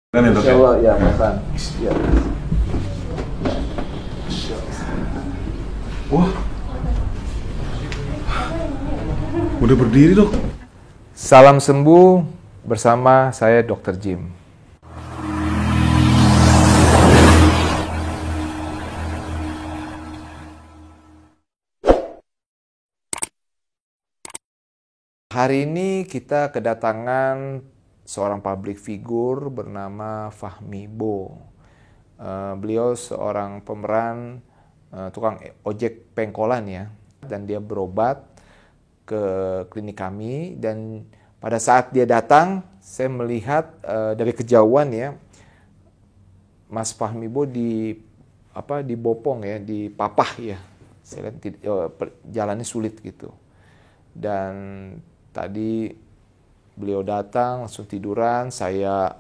Kan ya dok Insya ya? Allah ya, makan. Ya. Wah, udah berdiri dok. Salam sembuh bersama saya Dr. Jim. Hari ini kita kedatangan seorang public figure bernama Fahmi Bo. Beliau seorang pemeran tukang ojek pengkolan ya, dan dia berobat ke klinik kami, dan pada saat dia datang saya melihat dari kejauhan ya, Mas Fahmi Bo dibopong ya, dipapah ya. Saya lihat jalannya sulit gitu. Dan tadi beliau datang langsung tiduran, saya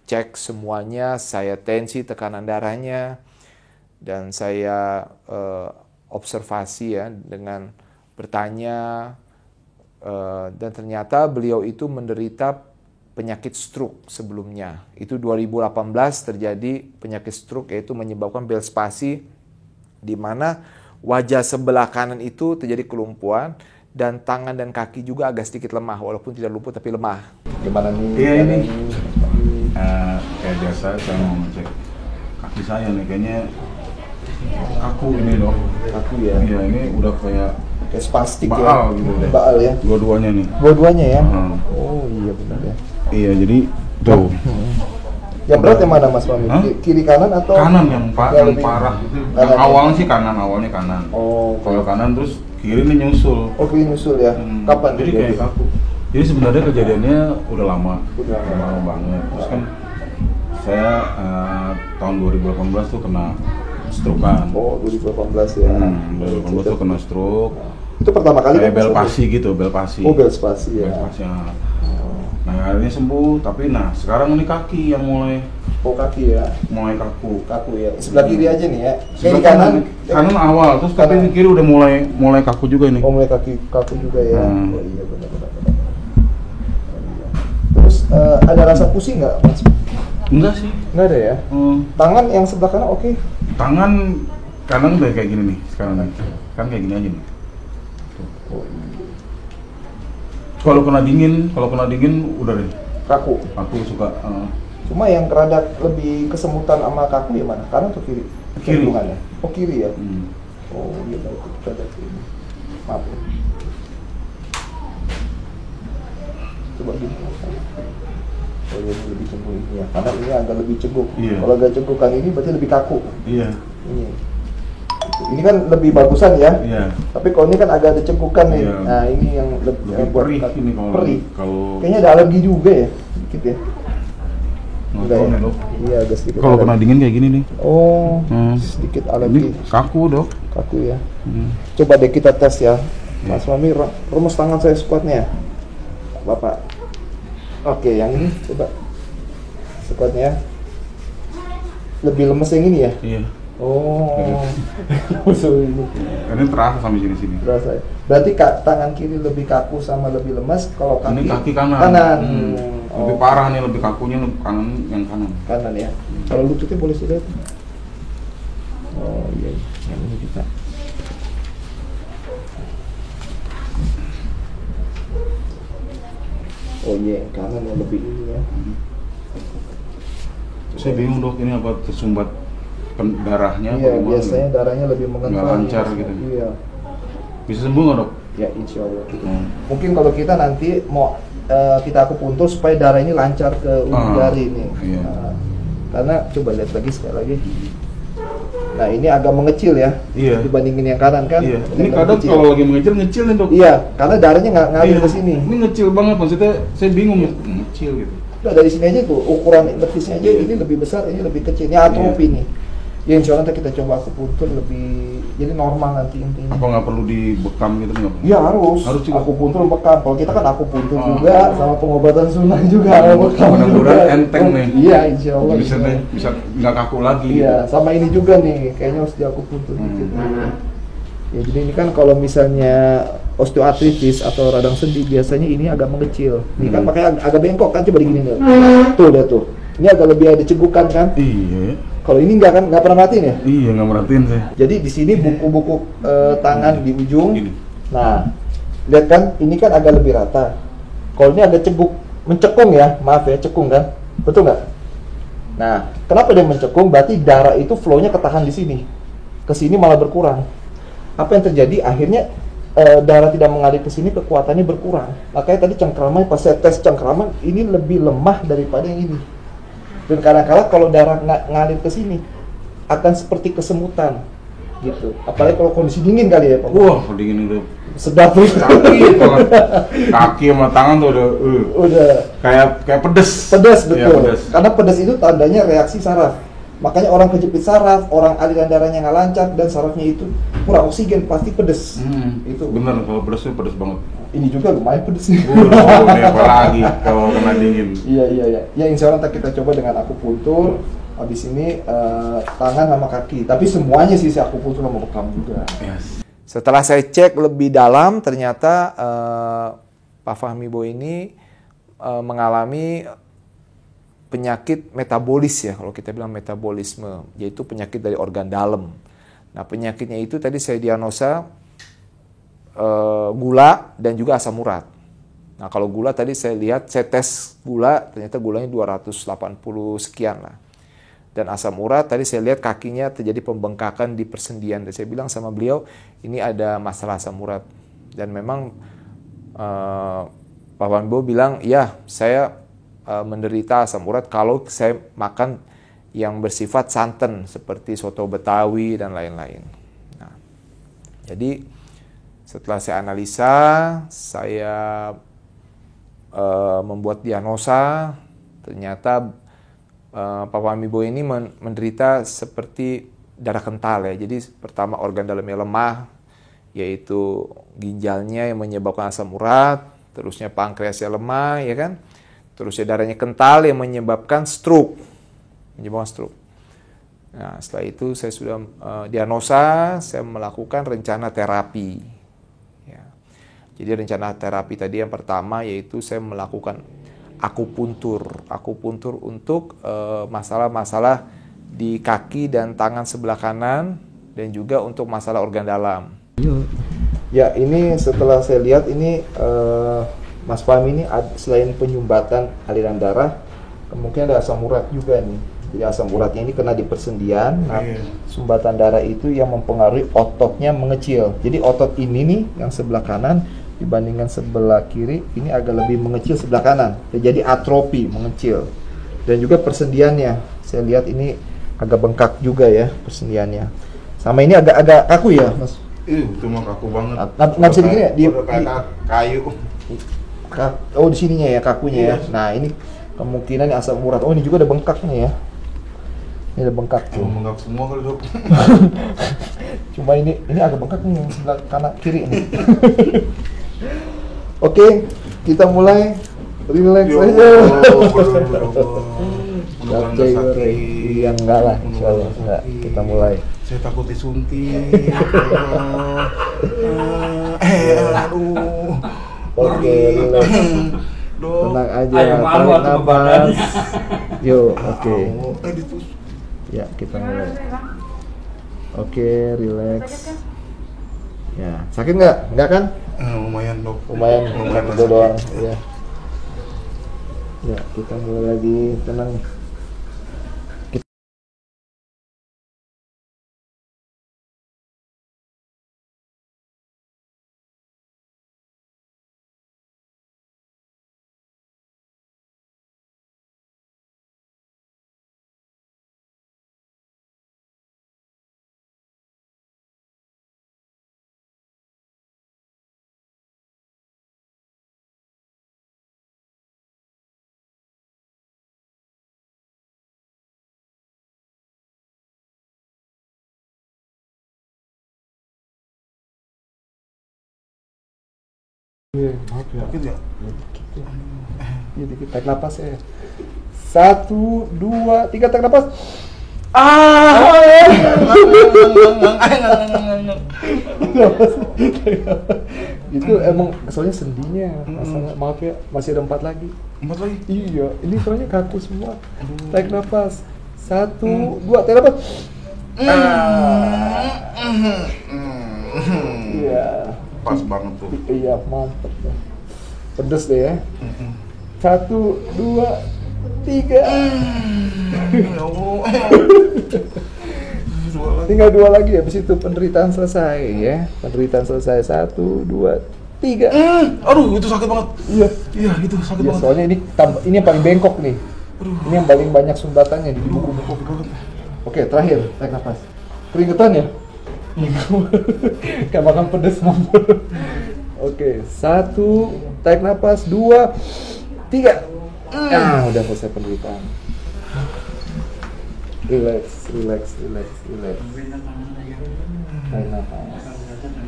cek semuanya, saya tensi tekanan darahnya, dan saya observasi ya dengan bertanya, dan ternyata beliau itu menderita penyakit stroke sebelumnya. Itu 2018 terjadi penyakit stroke, yaitu menyebabkan Bell's palsy, di mana wajah sebelah kanan itu terjadi kelumpuhan, dan tangan dan kaki juga agak sedikit lemah, walaupun tidak lumpuh tapi lemah. Gimana nih? Iya ini kayak biasa saya mau ngecek kaki saya nih, kayaknya kaku ini dok. Kaku ya. Iya ini udah kayak spastik baal ya. gitu deh. Baal ya. Dua-duanya nih. Dua-duanya ya. Oh iya benar ya. iya jadi tuh. Yang berat yang mana Mas Fahmi? Kiri kanan atau? Kanan yang lebih parah itu. Kanan, Yang awalnya sih awalnya kanan. Oh. Kalau kanan terus kiri ini nyusul. Oh, kiri nyusul ya. Kapan? Jadi kayak kaku. Jadi sebenarnya kejadiannya udah lama. Udah lama banget. Terus kan saya tahun 2018 tuh kena stroke-an. Oh, 2018 ya. 2018 tuh kena stroke. Itu pertama kali Kayak kan? Bell's palsy gitu, Bell's palsy. Oh, Bell's palsy ya. Bell's palsy, ya. Nah, akhirnya sembuh, tapi sekarang ini kaki yang mulai kaki ya. kaku. Kaku ya. Sebelah kiri aja nih ya. Sebelah Kiri kanan awal, terus tapi kanan. kiri udah mulai kaku juga nih. Oh, mulai kaku juga ya. Hmm. Oh iya benar. Terus ada rasa pusing nggak Mas? Enggak sih. Nggak ada ya. Tangan yang sebelah kanan oke. Tangan kanan udah kayak gini nih sekarang nih. Sekarang kayak gini aja nih. Oh, iya. Kalau kena dingin udah deh. Kaku. Aku suka Cuma yang rada lebih kesemutan sama kaku ya mana? Kanan atau kiri? Kiri. Cenderungannya. Oh kiri ya. hmm. Oh iya baik, kita lihat ini. Maaf ya. Coba gini. Oh ini lebih cenggung ini ya. Karena ini agak lebih cenggung. Iya. Kalau agak cenggungan ini berarti lebih kaku. Iya. Ini kan lebih bagusan ya. Iya. Tapi kalau ini kan agak ada cengkukan nih. Iya. Nah ini yang Lebih buat perih kaku. ini Perih. kalau Kayaknya ada alergi juga ya, sedikit ya. nggak Enggak tahu ya? nih dok. Iya agak sedikit. Kalau kena alergi. dingin kayak gini nih. Oh, sedikit Ini alergi. kaku dok. Kaku ya. Coba deh kita tes ya. Mas Fahmi, rumus tangan saya squatnya. Bapak. Oke, yang ini coba. Squatnya. Lebih lemes yang ini ya? Iya. Oh. Musuh ini. Ini terasa sampai sini. Berasa ya. Berarti tangan kiri lebih kaku sama lebih lemas, kalau kaki, Ini kaki kanan. Kanan. Lebih parah nih, lebih kakunya yang kanan. Kanan ya. Kalau lututnya boleh dilihat. Oh iya, yang ini juga. Oh iya, yang kanan yang lebih ini ya. Saya bingung dok, ini apa tersumbat darahnya? Iya, apa gimana? biasanya darahnya lebih mengental. Nggak lancar gitu. Iya. Bisa sembuh nggak dok? Ya insya Allah. Mungkin kalau kita nanti mau kita akupuntur supaya darah ini lancar ke ujung jari ini. Iya. Nah, karena coba lihat lagi sekali lagi. Nah ini agak mengecil ya. Iya. Dibandingin yang kanan kan. Iya. Yang Ini kadang kecil. kalau lagi mengecil nih dok. Iya, karena darahnya nggak ngalir Iya. ke sini. Ini ngecil banget, maksudnya saya bingung ya. Ngecil gitu. Udah dari sini aja tuh ukuran betisnya aja, Iya. ini lebih besar, ini lebih kecil. Ini atrofi nih. Ya insya Allah nanti kita coba akupuntur lebih jadi normal nanti intinya. Apa nggak perlu dibekam gitu nggak? Iya harus juga. akupuntur bekam. Kalau kita kan akupuntur juga sama pengobatan sunnah juga bekam. Mudah-mudahan enteng nih. Iya insya Allah. Bisa nggak kaku lagi. Iya sama ini juga nih kayaknya harus diakupuntur dikit. Ya jadi ini kan kalau misalnya osteoartritis atau radang sendi biasanya ini agak mengecil. Ini kan makanya agak bengkok kan, coba digini deh. Tuh udah tuh. Ini agak lebih ada cegukan kan? Iya. Kalau ini nggak kan, nggak pernah merhatiin ya? Iya, nggak merhatiin saya. Jadi di sini buku-buku tangan di ujung. Gini. Nah, lihat kan, ini kan agak lebih rata. Kalau ini agak ceguk, mencekung ya, maaf ya, cekung kan? Betul nggak? Nah, kenapa dia mencekung? Berarti darah itu flow-nya ketahan di sini. Ke sini malah berkurang. Apa yang terjadi? Akhirnya darah tidak mengalir ke sini, kekuatannya berkurang. Makanya tadi cengkraman, pas saya tes cengkraman, ini lebih lemah daripada yang ini. Dan kadang-kala kalau darah ngalir ke sini, akan seperti kesemutan, gitu. Apalagi kalau kondisi dingin kali ya, Pak. Wah, dingin udah. Sedap tuh. Kaki sama tangan tuh Udah kayak pedes. pedas, betul. Iya, pedes. Karena pedas itu tandanya reaksi saraf. Makanya orang kejepit saraf, orang aliran darahnya nggak lancar, dan sarafnya itu kurang oksigen, pasti pedes. Itu Bener, kalau pedes tuh pedes banget. ini juga lumayan pedes nih. Ini apa lagi kalau kena dingin. Iya. Ya insya Allah kita coba dengan akupuntur. Habis ini tangan sama kaki. Tapi semuanya sih akupuntur sama bekam juga. Yes. Setelah saya cek lebih dalam, ternyata Pak Fahmi Bo ini mengalami penyakit metabolis ya, kalau kita bilang metabolisme, yaitu penyakit dari organ dalam. Nah, penyakitnya itu tadi saya diagnosa gula dan juga asam urat. Nah, kalau gula tadi saya lihat, saya tes gula, ternyata gulanya 280 sekian lah. Dan asam urat, tadi saya lihat kakinya terjadi pembengkakan di persendian. Dan saya bilang sama beliau, ini ada masalah asam urat. Dan memang Pak Fahmi bilang, ya saya menderita asam urat kalau saya makan yang bersifat santan, seperti soto Betawi dan lain-lain. Nah, jadi setelah saya analisa, saya membuat diagnosa, ternyata Pak Fahmi Bo ini menderita seperti darah kental ya. Jadi pertama organ dalamnya lemah, yaitu ginjalnya yang menyebabkan asam urat, terusnya pankreasnya lemah ya kan. Terusnya darahnya kental yang menyebabkan stroke. Nah, setelah itu saya sudah diagnosa, saya melakukan rencana terapi. Ya. Jadi rencana terapi tadi yang pertama yaitu saya melakukan akupuntur untuk masalah-masalah di kaki dan tangan sebelah kanan dan juga untuk masalah organ dalam. Ya, ini setelah saya lihat ini Mas Fahmi ini selain penyumbatan aliran darah, kemungkinan ada asam urat juga nih. Jadi asam uratnya ini kena di persendian. Nah, sumbatan darah itu yang mempengaruhi ototnya mengecil. Jadi otot ini nih yang sebelah kanan dibandingkan sebelah kiri ini agak lebih mengecil sebelah kanan. Jadi atrofi, mengecil. Dan juga persendiannya, saya lihat ini agak bengkak juga ya persendiannya. Sama ini agak kaku ya, Mas. Itu mah kaku banget. Nggak bisa digini ya? Kayak kayu. Oh, di sininya ya kakunya ya. Nah, ini kemungkinan asam urat. Oh, ini juga ada bengkaknya ya. Ini ada bengkak tuh. Bengkak semua kali, Dok. Cuma ini agak bengkak nih yang sebelah kanan kiri ini. Oke, kita mulai. Relax aja. Iya, enggak lah, insyaallah enggak. Kita mulai. Saya takut disuntik. Aduh. Oke, relax. Tenang aja, tarik nafas. Yuk, oke. Ya, kita mulai. Oke, relax. Ya, sakit nggak? Nggak kan? Lumayan, Dok. Lumayan itu doang. Ya. Ya, kita mulai lagi, tenang. Maaf ya. Sakit ya? Iya, dikit tarik napas ya. 1, 2, 3 tarik napas. Itu emang soalnya sendinya masalah. Maaf ya, masih ada 4 lagi. 4 lagi. Iya, ini soalnya kaku semua. Tarik nafas. 1, 2, tarik nafas. Iya. Pas banget tuh. Iya, mantep. Pedes deh ya. 1, 2, 3. Ya Allah. Tinggal 2 lagi, habis itu penderitaan selesai ya. Penderitaan selesai. 1, 2, 3. Aduh, itu sakit banget. Iya. Iya, itu sakit Ya, banget. soalnya ini yang paling bengkok nih. Ini yang paling banyak sumbatannya di buku-buku. Oke, terakhir, tarik nafas. Keringetan ya? Kayak makan pedes sambal. Oke, 1, tarik nafas, 2, 3. Udah selesai penderitaan. Relax. Tarik nafas.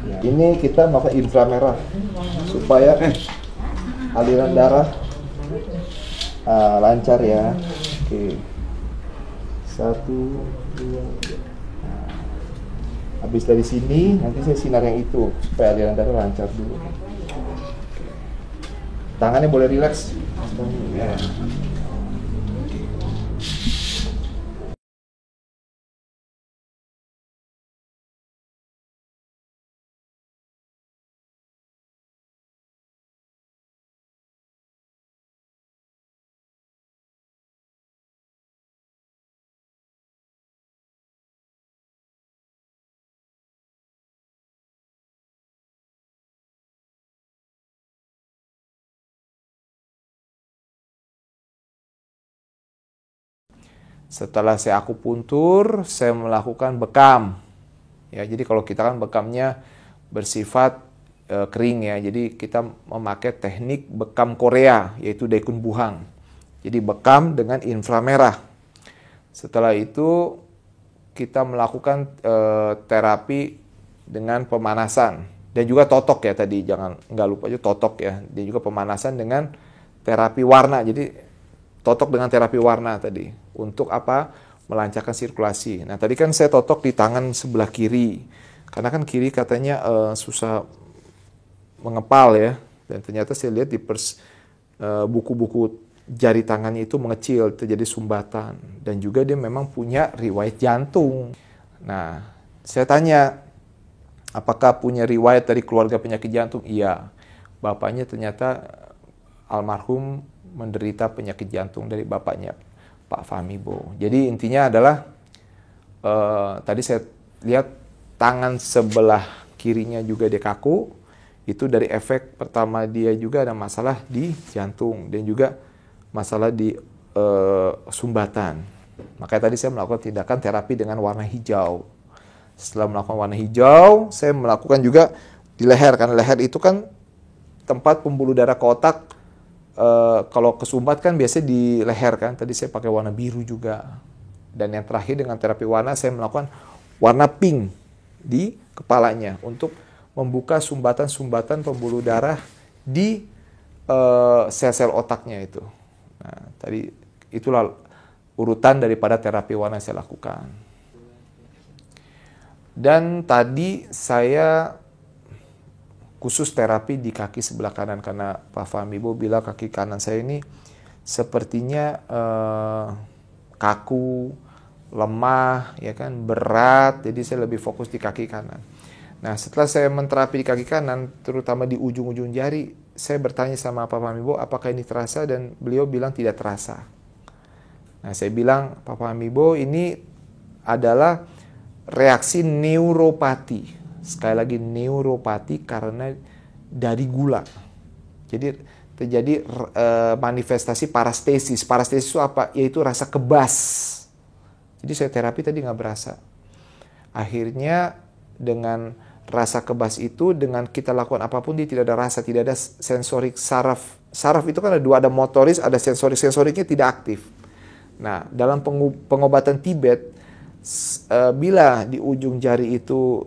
Ya. Ini kita melakukan inframerah supaya aliran darah lancar ya. Oke. 1, 2, 3. Habis dari sini, nanti saya sinar yang itu supaya aliran darah lancar dulu. Tangannya boleh rileks. Ya. Setelah saya akupuntur, saya melakukan bekam. Ya, jadi kalau kita kan bekamnya bersifat kering ya. Jadi kita memakai teknik bekam Korea, yaitu Daikun Buhang. Jadi bekam dengan inframerah. Setelah itu kita melakukan terapi dengan pemanasan dan juga totok ya tadi, jangan nggak lupa aja totok ya. Dan juga pemanasan dengan terapi warna. Jadi totok dengan terapi warna tadi untuk apa? Melancarkan sirkulasi. Nah, tadi kan saya totok di tangan sebelah kiri. Karena kan kiri katanya susah mengepal ya. Dan ternyata saya lihat di buku-buku jari tangannya itu mengecil, terjadi sumbatan. Dan juga dia memang punya riwayat jantung. Nah, saya tanya, apakah punya riwayat dari keluarga penyakit jantung? Iya. Bapaknya ternyata almarhum menderita penyakit jantung dari bapaknya, Pak Fahmi Bo. Jadi intinya adalah tadi saya lihat tangan sebelah kirinya juga dia kaku. Itu dari efek pertama dia juga ada masalah di jantung dan juga masalah di sumbatan. Makanya tadi saya melakukan tindakan terapi dengan warna hijau. Setelah melakukan warna hijau, saya melakukan juga di leher. Karena leher itu kan tempat pembuluh darah ke otak. Kalau kesumbat kan biasanya di leher kan. Tadi saya pakai warna biru juga. Dan yang terakhir dengan terapi warna, saya melakukan warna pink di kepalanya untuk membuka sumbatan-sumbatan pembuluh darah di sel-sel otaknya itu. Nah, tadi itulah urutan daripada terapi warna yang saya lakukan. Dan tadi saya khusus terapi di kaki sebelah kanan karena Pak Fahmi Bo bilang kaki kanan saya ini sepertinya kaku, lemah, ya kan, berat. Jadi saya lebih fokus di kaki kanan. Nah, setelah saya menterapi di kaki kanan, terutama di ujung-ujung jari, saya bertanya sama Pak Fahmi Bo, apakah ini terasa? Dan beliau bilang tidak terasa. Nah, saya bilang, Pak Fahmi Bo, ini adalah reaksi neuropati. Sekali lagi neuropati karena dari gula. Jadi terjadi manifestasi parastesis. Parastesis itu apa? Yaitu rasa kebas. Jadi saya terapi tadi nggak berasa. Akhirnya dengan rasa kebas itu, dengan kita lakukan apapun dia tidak ada rasa, tidak ada sensorik saraf. Saraf itu kan ada dua, ada motoris, ada sensorik. Sensoriknya tidak aktif. Nah, dalam pengobatan Tibet, bila di ujung jari itu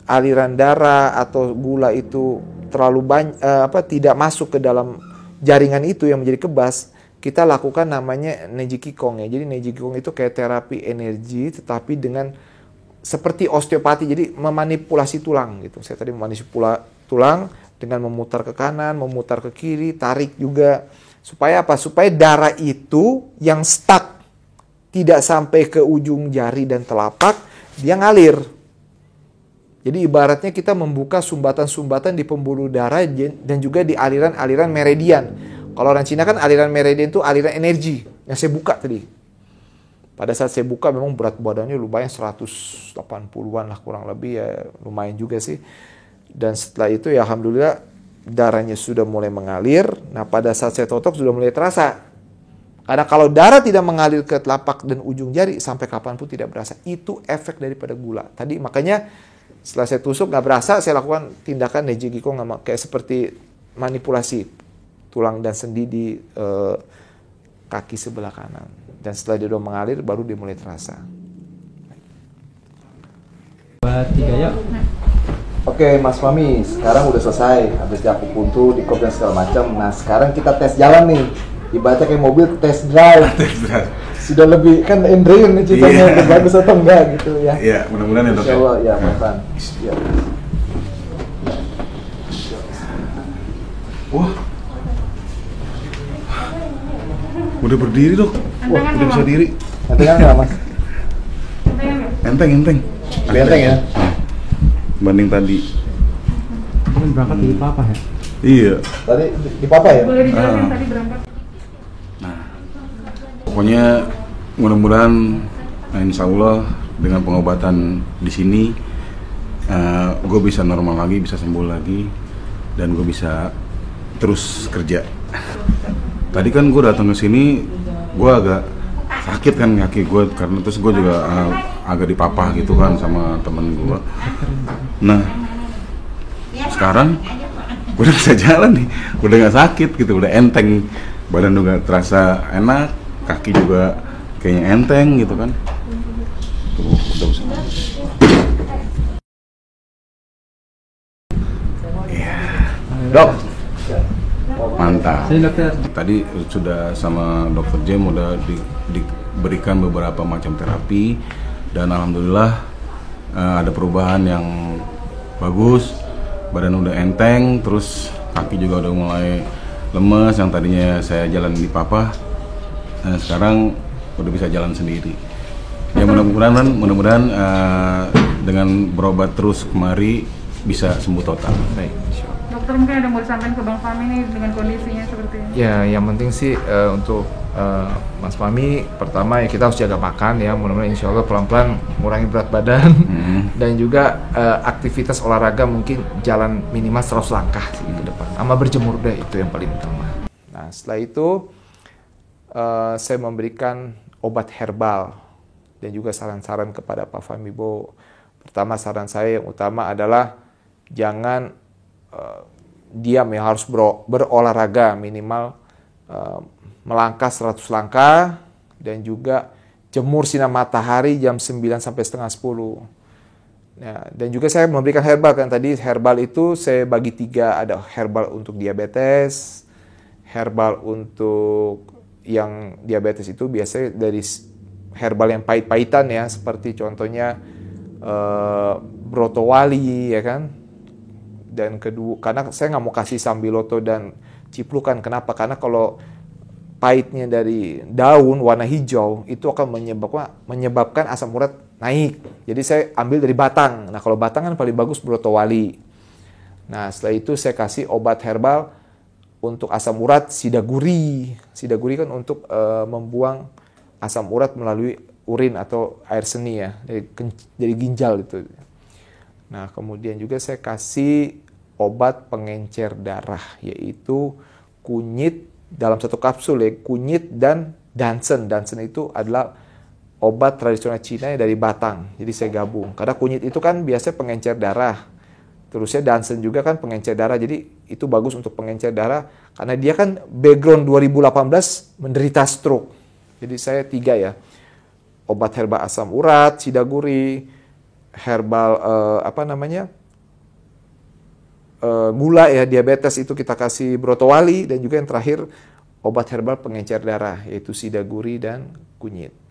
aliran darah atau gula itu terlalu banyak, tidak masuk ke dalam jaringan itu yang menjadi kebas, kita lakukan namanya Neji Qigong ya. Jadi Neji Qigong itu kayak terapi energi tetapi dengan seperti osteopati, jadi memanipulasi tulang gitu. Saya tadi memanipulasi tulang dengan memutar ke kanan, memutar ke kiri, tarik juga. Supaya apa? Supaya darah itu yang stuck tidak sampai ke ujung jari dan telapak, dia ngalir. Jadi ibaratnya kita membuka sumbatan-sumbatan di pembuluh darah dan juga di aliran-aliran meridian. Kalau orang Cina kan aliran meridian itu aliran energi yang saya buka tadi. Pada saat saya buka memang berat badannya lumayan 180-an lah kurang lebih ya, lumayan juga sih. Dan setelah itu ya alhamdulillah darahnya sudah mulai mengalir. Nah pada saat saya totok sudah mulai terasa. Karena kalau darah tidak mengalir ke telapak dan ujung jari sampai kapanpun tidak berasa. Itu efek daripada gula. Tadi makanya setelah saya tusuk nggak berasa, saya lakukan tindakan Neji Qigong kayak seperti manipulasi tulang dan sendi di kaki sebelah kanan. Dan setelah dia udah mengalir, baru dia mulai terasa. Buat 3 yuk. Oke, Mas Fahmi, sekarang udah selesai. Habis jaku puntu, dikop dan segala macam. Nah, sekarang kita tes jalan nih. Ibaratnya kayak mobil test drive. Sudah lebih kan Endrin nih ceritanya, bagus atau enggak gitu ya. Iya, mudah-mudahan ya dok. Insya Allah, ya Pak. Ya. Wah, udah berdiri dok. Wah, udah bisa diri. Enteng nggak Mas? Enteng. Lebih enteng ya? Banding tadi. Kan berangkat di papa ya? Iya. Tadi di papa ya? Boleh dijelasin tadi berangkat? Pokoknya mudah-mudahan insya Allah dengan pengobatan di sini gue bisa normal lagi, bisa sembuh lagi, dan gue bisa terus kerja. Tadi kan gue datang ke sini, gue agak sakit kan kaki gue, karena terus gue juga agak dipapah gitu kan sama temen gue. Nah sekarang gue udah bisa jalan nih, udah nggak sakit gitu, udah enteng, badan juga terasa enak, kaki juga kayaknya enteng gitu kan. Tuh, udah bisa. Iya. Dok, mantap. Sini dokter. Tadi sudah sama dokter Jem udah diberikan beberapa macam terapi dan alhamdulillah ada perubahan yang bagus, badan udah enteng, terus kaki juga udah mulai lemes yang tadinya saya jalan di papa, sekarang udah bisa jalan sendiri. Ya mudah-mudahan dengan berobat terus kemari bisa sembuh total. Baik. Dokter mungkin ada mau disampaikan ke Bang Fahmi nih dengan kondisinya seperti ini. Ya, yang penting sih untuk Mas Fahmi, pertama ya kita harus jaga makan ya, mudah-mudahan insya Allah pelan-pelan mengurangi berat badan dan juga aktivitas olahraga mungkin jalan minimal 100 langkah sih ke depan, sama berjemur deh, itu yang paling utama. Nah setelah itu saya memberikan obat herbal dan juga saran-saran kepada Pak Fahmi Bo. Pertama saran saya yang utama adalah jangan diam ya, harus berolahraga minimal melangkah 100 langkah dan juga jemur sinar matahari jam 9 sampai setengah 10. Nah, dan juga saya memberikan herbal kan tadi, herbal itu saya bagi 3, ada herbal untuk diabetes, herbal untuk yang diabetes itu biasanya dari herbal yang pahit-pahitan ya, seperti contohnya brotowali ya kan. Dan kedua, karena saya nggak mau kasih sambiloto dan ciplukan. Kenapa? Karena kalau pahitnya dari daun warna hijau itu akan menyebabkan asam urat naik. Jadi saya ambil dari batang. Nah kalau batang kan paling bagus brotowali. Nah setelah itu saya kasih obat herbal untuk asam urat sidaguri. Sidaguri kan untuk membuang asam urat melalui urin atau air seni ya, dari ginjal itu. Nah kemudian juga saya kasih obat pengencer darah, yaitu kunyit dalam satu kapsul ya, kunyit dan dansen. Dansen itu adalah obat tradisional Cina dari batang, jadi saya gabung. Karena kunyit itu kan biasanya pengencer darah, terusnya dansen juga kan pengencer darah, jadi itu bagus untuk pengencer darah. Karena dia kan background 2018 menderita stroke, jadi saya 3 ya, obat herbal asam urat, sidaguri, herbal gula ya, diabetes itu kita kasih brotowali, dan juga yang terakhir obat herbal pengencer darah, yaitu sidaguri dan kunyit.